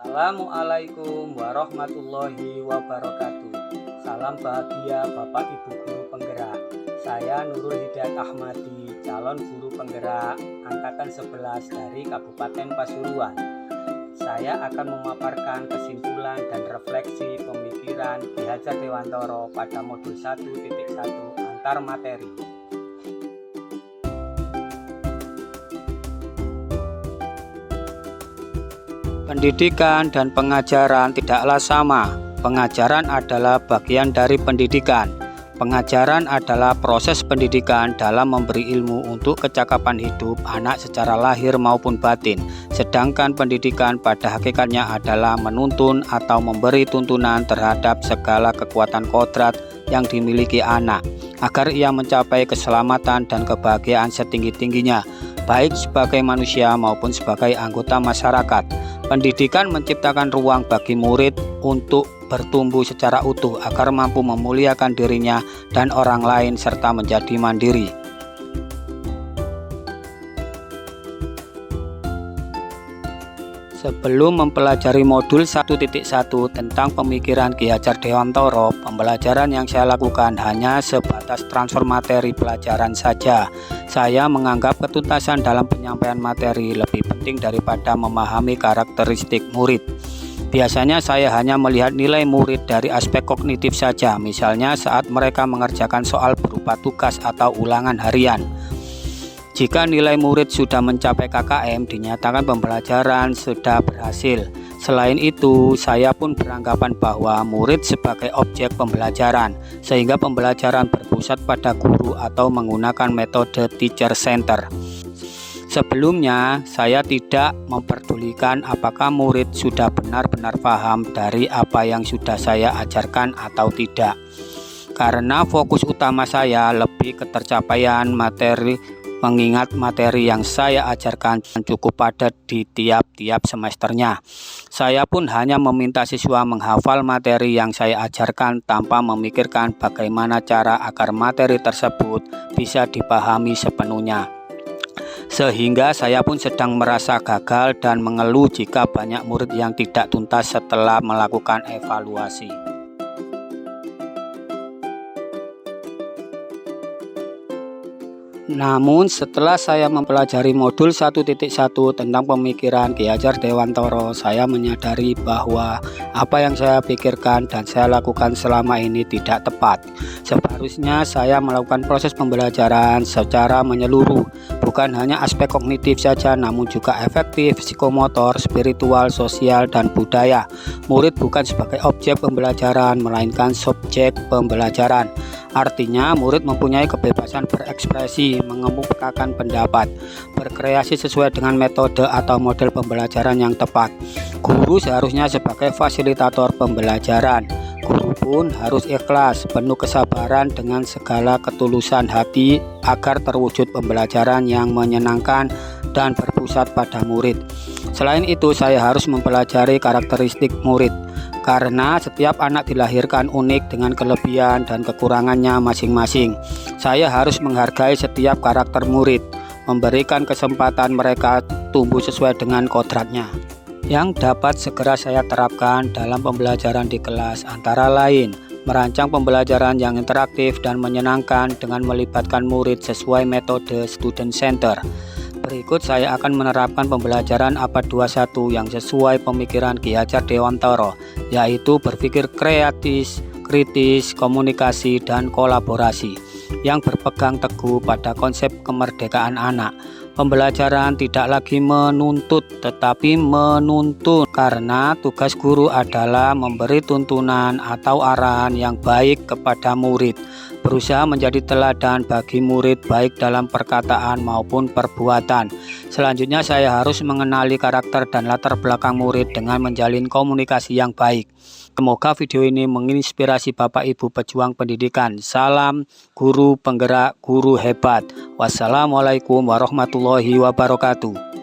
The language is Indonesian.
Assalamualaikum warahmatullahi wabarakatuh. Salam bahagia Bapak Ibu Guru Penggerak. Saya Nurul Hidayat Ahmadi, calon guru penggerak angkatan 11 dari Kabupaten Pasuruan. Saya akan memaparkan kesimpulan dan refleksi pemikiran Ki Hajar Dewantoro pada modul 1.1 antar materi. Pendidikan dan pengajaran tidaklah sama. Pengajaran adalah bagian dari pendidikan. Pengajaran adalah proses pendidikan dalam memberi ilmu untuk kecakapan hidup anak secara lahir maupun batin. Sedangkan pendidikan pada hakikatnya adalah menuntun atau memberi tuntunan terhadap segala kekuatan kodrat yang dimiliki anak, agar ia mencapai keselamatan dan kebahagiaan setinggi-tingginya, baik sebagai manusia maupun sebagai anggota masyarakat. Pendidikan menciptakan ruang bagi murid untuk bertumbuh secara utuh agar mampu memuliakan dirinya dan orang lain serta menjadi mandiri. Sebelum mempelajari modul 1.1 tentang pemikiran Ki Hajar Dewantoro, pembelajaran yang saya lakukan hanya sebatas transfer materi pelajaran saja. Saya menganggap ketuntasan dalam penyampaian materi lebih penting daripada memahami karakteristik murid. Biasanya saya hanya melihat nilai murid dari aspek kognitif saja, misalnya saat mereka mengerjakan soal berupa tugas atau ulangan harian. Jika nilai murid sudah mencapai KKM, dinyatakan pembelajaran sudah berhasil. Selain itu, saya pun beranggapan bahwa murid sebagai objek pembelajaran, sehingga pembelajaran berpusat pada guru atau menggunakan metode teacher center. Sebelumnya, saya tidak memperdulikan apakah murid sudah benar-benar paham dari apa yang sudah saya ajarkan atau tidak. Karena fokus utama saya lebih ke tercapaian materi, mengingat materi yang saya ajarkan cukup padat di tiap-tiap semesternya. Saya pun hanya meminta siswa menghafal materi yang saya ajarkan tanpa memikirkan bagaimana cara agar materi tersebut bisa dipahami sepenuhnya. Sehingga saya pun sedang merasa gagal dan mengeluh jika banyak murid yang tidak tuntas setelah melakukan evaluasi. Namun setelah saya mempelajari modul 1.1 tentang pemikiran Ki Hajar Dewantoro, saya menyadari bahwa apa yang saya pikirkan dan saya lakukan selama ini tidak tepat. Seharusnya saya melakukan proses pembelajaran secara menyeluruh, bukan hanya aspek kognitif saja, namun juga efektif, psikomotor, spiritual, sosial, dan budaya. Murid bukan sebagai objek pembelajaran, melainkan subjek pembelajaran. Artinya, murid mempunyai kebebasan berekspresi, mengemukakan pendapat, berkreasi sesuai dengan metode atau model pembelajaran yang tepat. Guru seharusnya sebagai fasilitator pembelajaran. Guru pun harus ikhlas, penuh kesabaran dengan segala ketulusan hati agar terwujud pembelajaran yang menyenangkan dan berpusat pada murid. Selain itu, saya harus mempelajari karakteristik murid. Karena setiap anak dilahirkan unik dengan kelebihan dan kekurangannya masing-masing. Saya harus menghargai setiap karakter murid, memberikan kesempatan mereka tumbuh sesuai dengan kodratnya. Yang dapat segera saya terapkan dalam pembelajaran di kelas antara lain, merancang pembelajaran yang interaktif dan menyenangkan dengan melibatkan murid sesuai metode student center. Berikut saya akan menerapkan pembelajaran abad 21 yang sesuai pemikiran Ki Hajar Dewantoro, yaitu berpikir kreatif, kritis, komunikasi, dan kolaborasi, yang berpegang teguh pada konsep kemerdekaan anak. Pembelajaran tidak lagi menuntut tetapi menuntun, karena tugas guru adalah memberi tuntunan atau arahan yang baik kepada murid, berusaha menjadi teladan bagi murid baik dalam perkataan maupun perbuatan. Selanjutnya saya harus mengenali karakter dan latar belakang murid dengan menjalin komunikasi yang baik. Semoga video ini menginspirasi Bapak Ibu pejuang pendidikan. Salam guru penggerak, guru hebat. Wassalamualaikum warahmatullahi wabarakatuh.